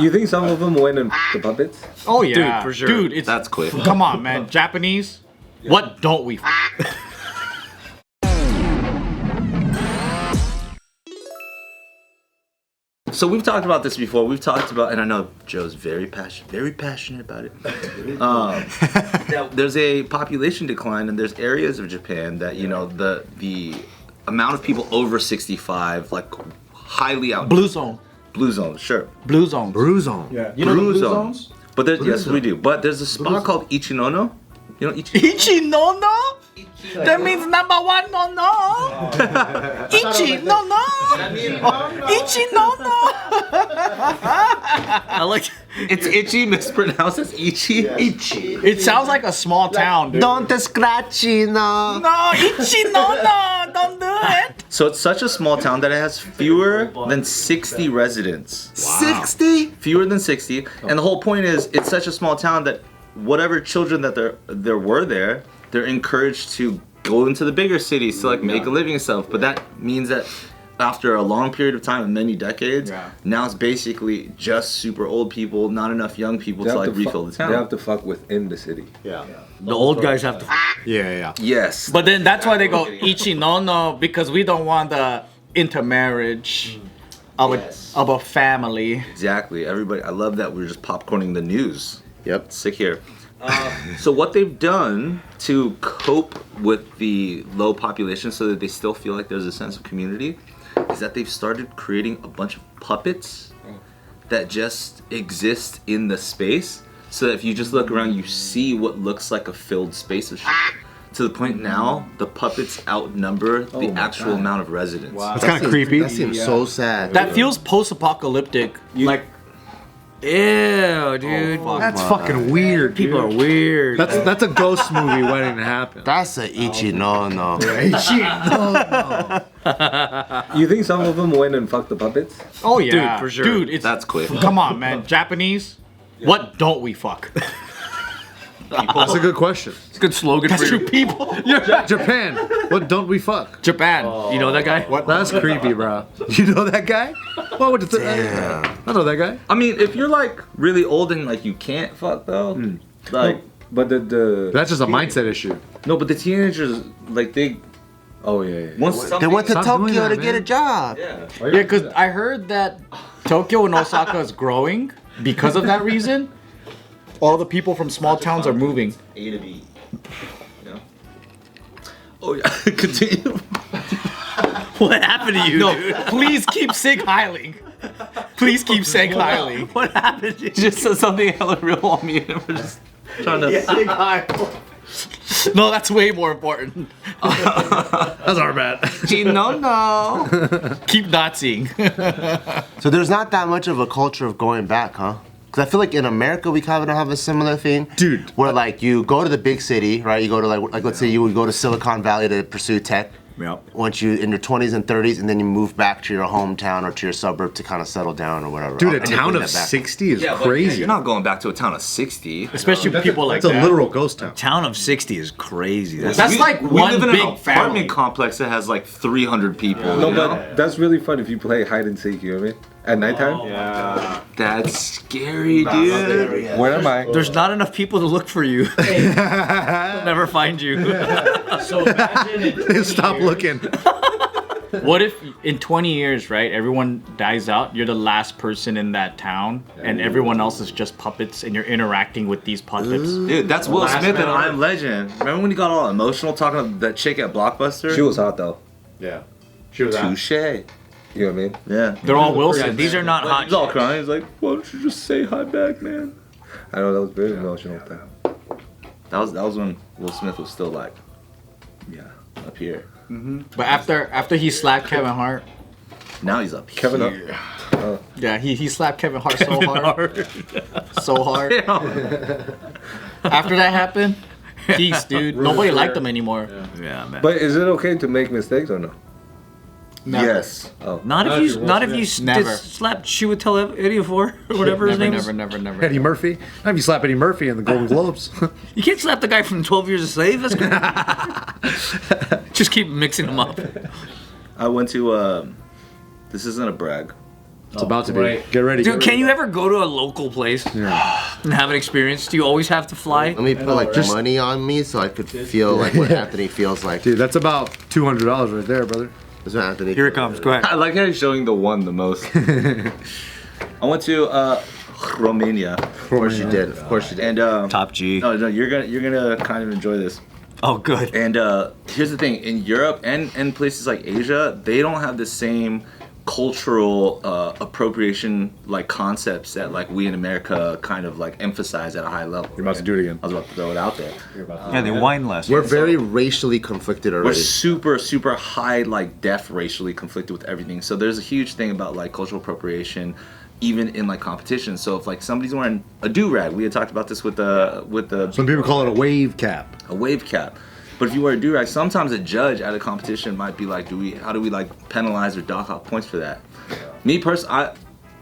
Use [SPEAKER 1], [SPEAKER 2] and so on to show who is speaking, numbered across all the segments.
[SPEAKER 1] You think some of them went and the puppets?
[SPEAKER 2] Oh yeah,
[SPEAKER 3] Dude, for sure.
[SPEAKER 2] Dude,
[SPEAKER 4] That's quick.
[SPEAKER 2] Come on, man. Japanese. What don't we?
[SPEAKER 4] So we've talked about this before. We've talked about, and I know Joe's very passionate about it. There's a population decline, and there's areas of Japan that the amount of people over 65 like highly out.
[SPEAKER 2] Blue zone.
[SPEAKER 4] Blue zone, sure.
[SPEAKER 2] Blue zone.
[SPEAKER 3] Blue zone.
[SPEAKER 1] Yeah.
[SPEAKER 4] You know blue zones? But there's yes, we do. But there's a spot called Ichinono. You know Ichinono?
[SPEAKER 2] Ichi no no. That means number one no no. Ichi no no. Ichi no no. I like.
[SPEAKER 4] It's itchy, mispronounced as Ichi. Ichi.
[SPEAKER 2] It sounds like a small town, dude.
[SPEAKER 3] Don't scratch no.
[SPEAKER 2] No, Ichi no no. Don't do it.
[SPEAKER 4] So it's such a small town that it has fewer than 60 residents.
[SPEAKER 3] 60?
[SPEAKER 4] Fewer than 60. And the whole point is, it's such a small town that whatever children that there were there, they're encouraged to go into the bigger cities to like make a living and stuff. But that means that after a long period of time, many decades, now it's basically just super old people, not enough young people to like refill the town.
[SPEAKER 1] They have to fuck within the city.
[SPEAKER 3] Yeah.
[SPEAKER 2] The old guys have to.
[SPEAKER 3] Yeah.
[SPEAKER 4] Yes.
[SPEAKER 2] But then that's why they go Ichi no no, because we don't want the intermarriage of a family.
[SPEAKER 4] Exactly. Everybody, I love that we're just popcorning the news.
[SPEAKER 3] Yep.
[SPEAKER 4] Sick here. So what they've done to cope with the low population so that they still feel like there's a sense of community is that they've started creating a bunch of puppets that just exist in the space, so that if you just look around you see what looks like a filled space of shit. To the point now the puppets outnumber the actual amount of residents.
[SPEAKER 1] Wow.
[SPEAKER 3] That's kind of creepy. That seems so sad.
[SPEAKER 2] That feels post-apocalyptic. Like, ew, dude.
[SPEAKER 3] That's fucking weird.
[SPEAKER 2] People are weird.
[SPEAKER 3] That's a ghost movie waiting to happen.
[SPEAKER 5] That's a Ichi no no.
[SPEAKER 1] You think some of them went and fucked the puppets?
[SPEAKER 2] Oh yeah,
[SPEAKER 3] Dude, for sure.
[SPEAKER 2] Dude, it's
[SPEAKER 4] That's quick.
[SPEAKER 2] Come on, man. Japanese. What don't we fuck?
[SPEAKER 3] That's a good question.
[SPEAKER 2] It's a good slogan for you. People.
[SPEAKER 3] Japan, what don't we fuck?
[SPEAKER 2] Japan. You know that guy? What?
[SPEAKER 3] That's creepy, bro. You know that guy? Why would you I know that guy.
[SPEAKER 4] I mean, if you're like really old and like you can't fuck though, like
[SPEAKER 1] But the
[SPEAKER 3] That's just a mindset issue.
[SPEAKER 4] no, but the teenagers like they
[SPEAKER 1] oh yeah.
[SPEAKER 4] once
[SPEAKER 5] They went to
[SPEAKER 3] Stop doing
[SPEAKER 5] Tokyo
[SPEAKER 3] that,
[SPEAKER 5] to get a
[SPEAKER 3] man.
[SPEAKER 5] job.
[SPEAKER 2] Yeah, because I heard that Tokyo and Osaka is growing because of that reason. All the people from small towns are moving.
[SPEAKER 4] A to B. Yeah. Oh yeah, continue.
[SPEAKER 2] What happened to you? No, dude? Please keep sig heiling. Please keep sig heiling. What happened to you?
[SPEAKER 4] You just said something hella real on me, and we're just trying to.
[SPEAKER 2] Sig heil. No, that's way more important.
[SPEAKER 3] That's our bad.
[SPEAKER 4] No.
[SPEAKER 2] Keep not seeing.
[SPEAKER 5] So there's not that much of a culture of going back, huh? Because I feel like in America we kind of have a similar thing.
[SPEAKER 3] Dude.
[SPEAKER 5] Where like you go to the big city, right? You go to like let's say you would go to Silicon Valley to pursue tech.
[SPEAKER 2] Yep.
[SPEAKER 5] Once you in your 20s and 30s, and then you move back to your hometown or to your suburb to kind of settle down or whatever.
[SPEAKER 3] Dude, a
[SPEAKER 5] And you
[SPEAKER 3] town
[SPEAKER 5] bring
[SPEAKER 3] of
[SPEAKER 5] that back.
[SPEAKER 3] 60 is
[SPEAKER 4] Yeah, but
[SPEAKER 3] crazy.
[SPEAKER 4] you're not going back to a town of 60.
[SPEAKER 2] Especially people like
[SPEAKER 3] It's a
[SPEAKER 2] that.
[SPEAKER 3] literal ghost town.
[SPEAKER 6] Town of 60 is crazy.
[SPEAKER 2] That's
[SPEAKER 4] We-
[SPEAKER 2] like
[SPEAKER 4] we
[SPEAKER 2] one
[SPEAKER 4] live in
[SPEAKER 2] big
[SPEAKER 4] an apartment
[SPEAKER 2] family.
[SPEAKER 4] complex that has like 300 people.
[SPEAKER 1] No,
[SPEAKER 4] you know?
[SPEAKER 1] but that's really fun if you play hide and seek. You know what I mean? At nighttime.
[SPEAKER 4] That's scary, dude.
[SPEAKER 1] Where am I?
[SPEAKER 2] There's not enough people to look for you. They'll never find you.
[SPEAKER 7] So imagine
[SPEAKER 3] Stop looking.
[SPEAKER 2] What if in 20 years, right, everyone dies out, you're the last person in that town, and everyone else is just puppets, and you're interacting with these puppets?
[SPEAKER 4] Dude, that's Will Smith and I'm Legend. Remember when he got all emotional talking to that chick at Blockbuster?
[SPEAKER 1] She was hot though.
[SPEAKER 3] Yeah. She was out.
[SPEAKER 4] Touche.
[SPEAKER 1] You know what I mean?
[SPEAKER 4] Yeah.
[SPEAKER 2] They're all Wilson.
[SPEAKER 6] These are not hot
[SPEAKER 4] He's all
[SPEAKER 6] chicks.
[SPEAKER 4] crying. He's like, why don't you just say hi back, man?
[SPEAKER 1] I know that was very emotional. Thing.
[SPEAKER 4] That was when Will Smith was still like, yeah, up here.
[SPEAKER 2] But after he slapped Kevin Hart,
[SPEAKER 4] Now he's up here.
[SPEAKER 1] Kevin
[SPEAKER 2] yeah, he slapped Kevon Hart so hard. So hard. After that happened, peace, dude. Nobody liked him anymore.
[SPEAKER 6] Yeah, man.
[SPEAKER 1] But is it okay to make mistakes or no?
[SPEAKER 2] Never.
[SPEAKER 4] Yes.
[SPEAKER 6] not if you
[SPEAKER 2] Never.
[SPEAKER 6] slapped Chiwetel Ejiofor or whatever his name is.
[SPEAKER 2] Never.
[SPEAKER 3] Eddie Murphy. How if you slap Eddie Murphy in the Golden Globes?
[SPEAKER 6] You can't slap the guy from 12 Years a Slave. That's good. Just keep mixing them up.
[SPEAKER 4] I went to, this isn't a brag,
[SPEAKER 3] It's about to be.
[SPEAKER 7] right.
[SPEAKER 3] Get ready.
[SPEAKER 6] Dude, can you ever go to a local place and have an experience? Do you always have to fly?
[SPEAKER 5] Let me put like money on me so I could feel like what Anthony feels like.
[SPEAKER 3] Dude, that's about $200 right there, brother.
[SPEAKER 5] That's what Anthony.
[SPEAKER 6] Here it comes. Go ahead.
[SPEAKER 4] I like how he's showing the one the most. I went to Romania,
[SPEAKER 5] Of course you did. Of course you did.
[SPEAKER 4] and
[SPEAKER 6] Top G.
[SPEAKER 4] no, you're gonna kind of enjoy this.
[SPEAKER 6] Oh, good.
[SPEAKER 4] And here's the thing: in Europe and places like Asia, they don't have the same cultural appropriation like concepts that like we in America kind of like emphasize at a high level.
[SPEAKER 3] You're about to do it again.
[SPEAKER 4] I was about to throw it out there.
[SPEAKER 6] Yeah, they whine less.
[SPEAKER 5] We're very racially conflicted
[SPEAKER 4] We're
[SPEAKER 5] already.
[SPEAKER 4] super high like def racially conflicted with everything. So there's a huge thing about like cultural appropriation, even in like competition. So if like somebody's wearing a do-rag, we had talked about this with the
[SPEAKER 3] Some people call it a wave cap.
[SPEAKER 4] a wave cap. But if you wear a do-rag, sometimes a judge at a competition might be like, how do we like penalize or dock off points for that? Me personally,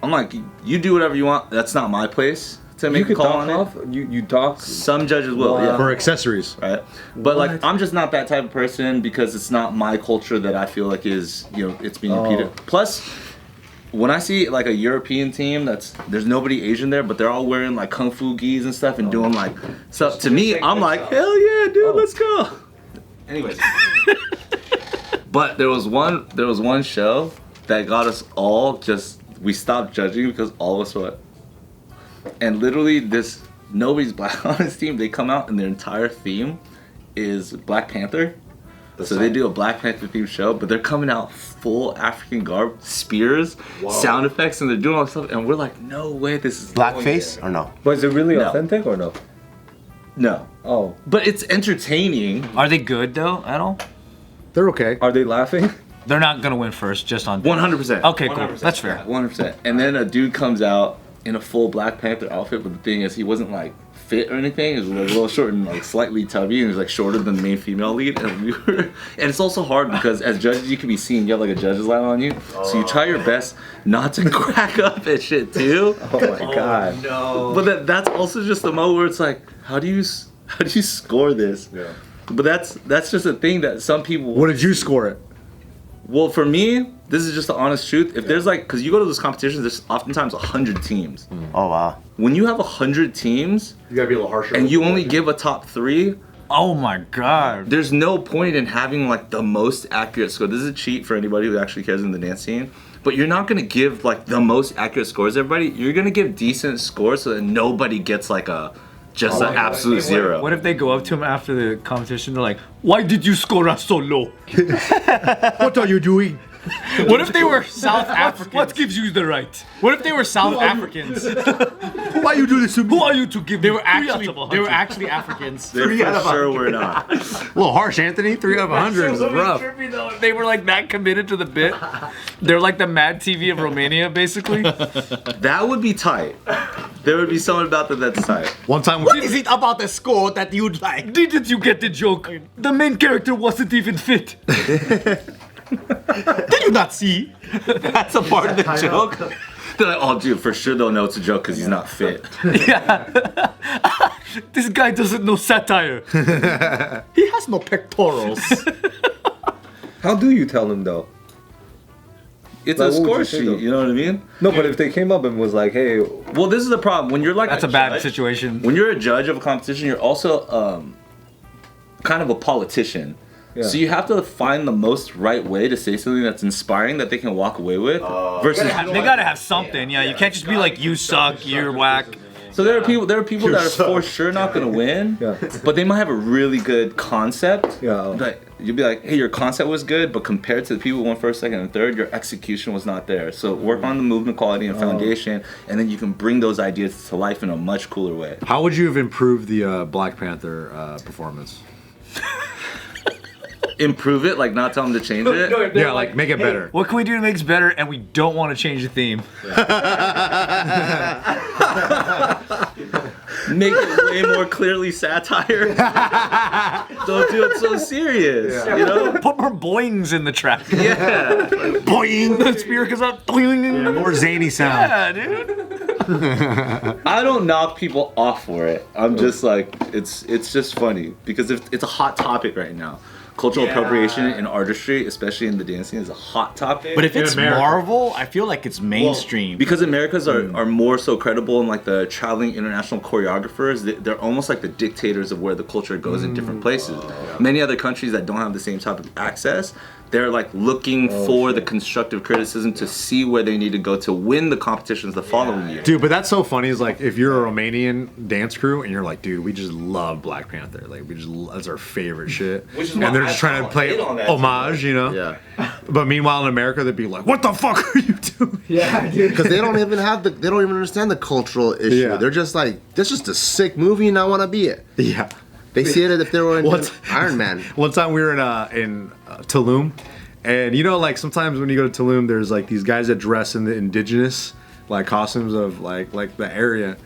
[SPEAKER 4] I'm like, you do whatever you want. That's not my place to make
[SPEAKER 1] You
[SPEAKER 4] a
[SPEAKER 1] could
[SPEAKER 4] call
[SPEAKER 1] dock
[SPEAKER 4] on
[SPEAKER 1] off.
[SPEAKER 4] it.
[SPEAKER 1] You dock.
[SPEAKER 4] Some judges will,
[SPEAKER 1] Wow.
[SPEAKER 4] yeah.
[SPEAKER 3] For accessories.
[SPEAKER 4] Right? But like, I'm just not that type of person because it's not my culture that I feel like is, it's being repeated. Plus, when I see like a European team there's nobody Asian there, but they're all wearing like kung fu gis and stuff and doing like stuff. To me, I'm like, hell yeah, dude, let's go. Anyways, but there was one show that got us all we stopped judging because all of us were, and literally nobody's black on this team. They come out and their entire theme is Black Panther. So they do a Black Panther themed show, but they're coming out full African garb, spears, sound effects, and they're doing all this stuff. And we're like, no way, this is
[SPEAKER 5] Blackface or no?
[SPEAKER 1] But is it really
[SPEAKER 4] No.
[SPEAKER 1] authentic or no?
[SPEAKER 4] No,
[SPEAKER 1] Oh,
[SPEAKER 4] but it's entertaining.
[SPEAKER 6] Are they good though at all?
[SPEAKER 3] They're okay.
[SPEAKER 1] are they laughing?
[SPEAKER 6] They're not gonna win first, just on.
[SPEAKER 4] 100%.
[SPEAKER 6] Okay, cool. That's fair.
[SPEAKER 4] 100%. And then a dude comes out in a full Black Panther outfit, but the thing is, he wasn't like fit or anything. He was like a little short and like slightly tubby, and he was like shorter than the main female lead. And and it's also hard because as judges, you can be seen. You have like a judge's line on you, so you try your best not to crack up at shit too.
[SPEAKER 1] Oh my god.
[SPEAKER 4] But that's also just the moment where it's like, how do you score this?
[SPEAKER 1] Yeah.
[SPEAKER 4] But that's just a thing that some people.
[SPEAKER 3] What did you score it?
[SPEAKER 4] Well, for me, this is just the honest truth. If there's like, because you go to those competitions, there's oftentimes 100 teams.
[SPEAKER 5] Oh wow.
[SPEAKER 4] When you have 100 teams
[SPEAKER 3] You gotta be a little harsher.
[SPEAKER 4] and you only give a top 3,
[SPEAKER 6] Oh my god.
[SPEAKER 4] there's no point in having like the most accurate score. This is a cheat for anybody who actually cares in the dance scene. But you're not gonna give like the most accurate scores to everybody. You're gonna give decent scores so that nobody gets like an absolute zero.
[SPEAKER 6] What if they go up to him after the competition? They're like, "Why did you score us so low?"
[SPEAKER 3] What are you doing?
[SPEAKER 2] What if they were South Africans?
[SPEAKER 6] What gives you the right?
[SPEAKER 2] What if they were South Africans?
[SPEAKER 3] Why you do this to me?
[SPEAKER 6] Who are you to give?
[SPEAKER 2] They were actually Africans.
[SPEAKER 4] They for sure we're not.
[SPEAKER 3] A little harsh, Anthony. 3 out of 100 is rough.
[SPEAKER 6] They were like that committed to the bit. They're like the Mad TV of Romania, basically.
[SPEAKER 4] That would be tight. There would be something about that's tight.
[SPEAKER 3] One time,
[SPEAKER 6] Is it about the score that you'd like? Didn't you get the joke? The main character wasn't even fit. Did you not see?
[SPEAKER 4] That's a part of the joke. They're like, oh, dude, for sure they'll know it's a joke because he's not fit.
[SPEAKER 6] Yeah. This guy doesn't know satire. He has no pectorals.
[SPEAKER 1] How do you tell them though?
[SPEAKER 4] It's
[SPEAKER 1] Like,
[SPEAKER 4] a
[SPEAKER 1] what would
[SPEAKER 4] score
[SPEAKER 1] you say,
[SPEAKER 4] sheet,
[SPEAKER 1] though?
[SPEAKER 4] you know what I mean?
[SPEAKER 1] No, but if they came up and was like, "Hey,
[SPEAKER 4] Well, this is the problem. When you're like
[SPEAKER 6] That's a bad
[SPEAKER 4] judge-
[SPEAKER 6] situation.
[SPEAKER 4] When you're a judge of a competition, you're also kind of a politician.
[SPEAKER 1] Yeah.
[SPEAKER 4] So you have to find the most right way to say something that's inspiring that they can walk away with. Versus,
[SPEAKER 6] They gotta have something. Yeah, you can't just be like, "You suck, you're whack."
[SPEAKER 4] so there are people that are for sure not gonna win,
[SPEAKER 1] Yeah.
[SPEAKER 4] but they might have a really good concept.
[SPEAKER 1] Yeah.
[SPEAKER 4] Like you'll be like, hey, your concept was good, but compared to the people who won first, second, and third, your execution was not there. So work on the movement quality and foundation, and then you can bring those ideas to life in a much cooler way.
[SPEAKER 3] how would you have improved the Black Panther performance?
[SPEAKER 4] Improve it, like not tell them to change it.
[SPEAKER 3] Yeah, like make it better.
[SPEAKER 6] What can we do to make it better? And we don't want to change the theme.
[SPEAKER 4] Make it way more clearly satire. Don't do it so serious. You know?
[SPEAKER 6] Put more boings in the track.
[SPEAKER 4] Yeah.
[SPEAKER 6] Boing. The spear goes up. Boing.
[SPEAKER 3] More zany sound.
[SPEAKER 6] Yeah, dude.
[SPEAKER 4] I don't knock people off for it. I'm just like, it's just funny because it's a hot topic right now. cultural appropriation in artistry, especially in the dancing, is a hot topic.
[SPEAKER 2] But if it's
[SPEAKER 3] America.
[SPEAKER 2] Marvel, I feel like it's mainstream.
[SPEAKER 4] Because Americans are more so credible, and like the traveling international choreographers, they're almost like the dictators of where the culture goes in different places. Many other countries that don't have the same type of access, they're like looking for the constructive criticism to see where they need to go to win the competitions the following year.
[SPEAKER 3] Dude, but that's so funny. Is like if you're a Romanian dance crew and you're like, dude, we just love Black Panther. Like that's our favorite shit.
[SPEAKER 4] Which is
[SPEAKER 3] And
[SPEAKER 4] why
[SPEAKER 3] they're just trying to play homage, you know.
[SPEAKER 5] Yeah.
[SPEAKER 3] But meanwhile in America, they'd be like, what the fuck are you doing?
[SPEAKER 6] Yeah, dude.
[SPEAKER 5] Because they don't even understand the cultural issue.
[SPEAKER 3] Yeah.
[SPEAKER 5] They're just like, this is just a sick movie and I want to be it.
[SPEAKER 3] Yeah.
[SPEAKER 5] They see it as if they were in Iron Man.
[SPEAKER 3] One time we were in Tulum, and you know, like sometimes when you go to Tulum, there's like these guys that dress in the indigenous like costumes of like the area,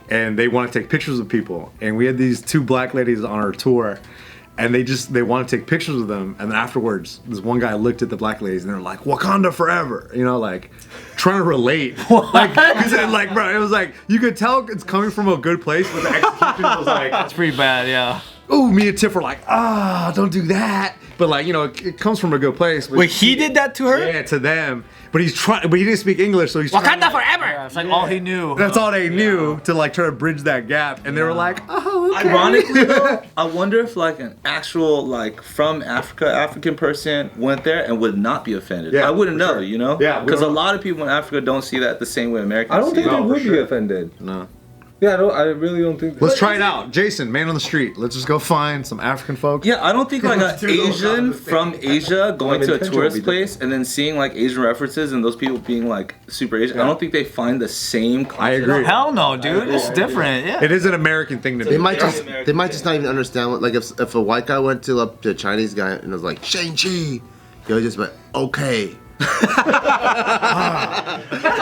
[SPEAKER 3] and they want to take pictures of people. And we had these two black ladies on our tour, and they want to take pictures of them. And then afterwards, this one guy looked at the black ladies, and they're like, "Wakanda forever," you know, like trying to relate. Like, like, bro, it was like you could tell it's coming from a good place, but the execution was like.
[SPEAKER 2] That's pretty bad, yeah.
[SPEAKER 3] Ooh, me and Tiff were like, don't do that. But like, you know, it comes from a good place. But
[SPEAKER 2] Wait, he did that to her?
[SPEAKER 3] Yeah, to them. But he's trying. But he didn't speak English, so he's trying.
[SPEAKER 2] Wakanda forever! It's like all he knew.
[SPEAKER 3] That's all they knew to like try to bridge that gap, and they were like, "Oh, okay."
[SPEAKER 4] Ironically though, I wonder if like an actual like from African person went there and would not be offended.
[SPEAKER 3] Yeah,
[SPEAKER 4] I wouldn't
[SPEAKER 3] for
[SPEAKER 4] know,
[SPEAKER 3] sure.
[SPEAKER 4] you know?
[SPEAKER 3] Yeah, we
[SPEAKER 4] Because a
[SPEAKER 3] don't-
[SPEAKER 4] lot of people in Africa don't see that the same way Americans
[SPEAKER 1] I don't
[SPEAKER 4] see
[SPEAKER 1] think
[SPEAKER 4] it.
[SPEAKER 1] they would be
[SPEAKER 3] sure.
[SPEAKER 1] offended.
[SPEAKER 3] No.
[SPEAKER 1] Yeah, I really don't think.
[SPEAKER 3] Let's try it out, Jason, man on the street. Let's just go find some African folks.
[SPEAKER 4] Yeah, I don't think like an
[SPEAKER 3] Do those
[SPEAKER 4] Asian from Asia going to a
[SPEAKER 1] intention
[SPEAKER 4] tourist
[SPEAKER 1] would be
[SPEAKER 4] place and then seeing like Asian references and those people being like super Asian. I don't think they find the same concept.
[SPEAKER 3] I agree.
[SPEAKER 2] Hell no, dude. It's different, yeah.
[SPEAKER 3] It is an American thing to do.
[SPEAKER 5] They might just not even understand what, like if a white guy went to a Chinese guy and was like Shang-Chi, he would just be like, okay.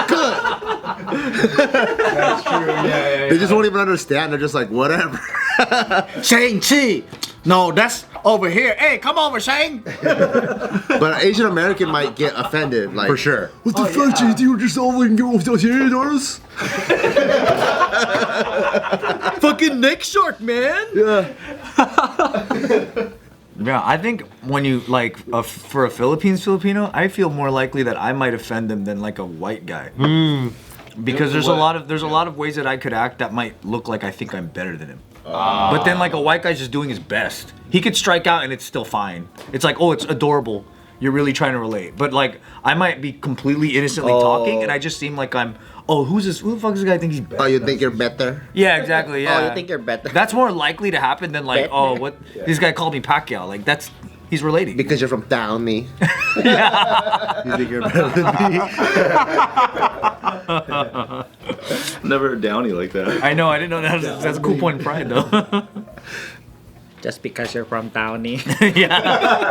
[SPEAKER 5] Good.
[SPEAKER 6] That's true. Yeah.
[SPEAKER 5] They just won't even understand. They're just like, whatever.
[SPEAKER 6] Shang-Chi. No, that's over here. Hey, come over, Shang.
[SPEAKER 5] But an Asian American might get offended. Like,
[SPEAKER 3] For sure.
[SPEAKER 5] What the fuck, G? You just all can go off the us?
[SPEAKER 6] Fucking neck shark, man.
[SPEAKER 5] Yeah.
[SPEAKER 6] Yeah, I think when you like for a Filipino, I feel more likely that I might offend them than like a white guy. Because there's a lot of ways that I could act that might look like I think I'm better than him. But then like a white guy's just doing his best. He could strike out and it's still fine. It's like, oh, it's adorable. You're really trying to relate. But like I might be completely innocently talking and I just seem like I'm, oh, who the fuck does this guy think he's better?
[SPEAKER 5] Oh, you think you're better?
[SPEAKER 6] Yeah, exactly. Yeah.
[SPEAKER 5] Oh, you think you're better?
[SPEAKER 6] That's more likely to happen than like, oh, what this guy called me Pacquiao. Like he's relating.
[SPEAKER 5] Because you're from Downey.
[SPEAKER 3] You think you're better than me?
[SPEAKER 4] Never heard Downey like that.
[SPEAKER 6] I know. I didn't know that. That's a cool point in Pride, though.
[SPEAKER 8] Just because you're from Downey.
[SPEAKER 6] Yeah.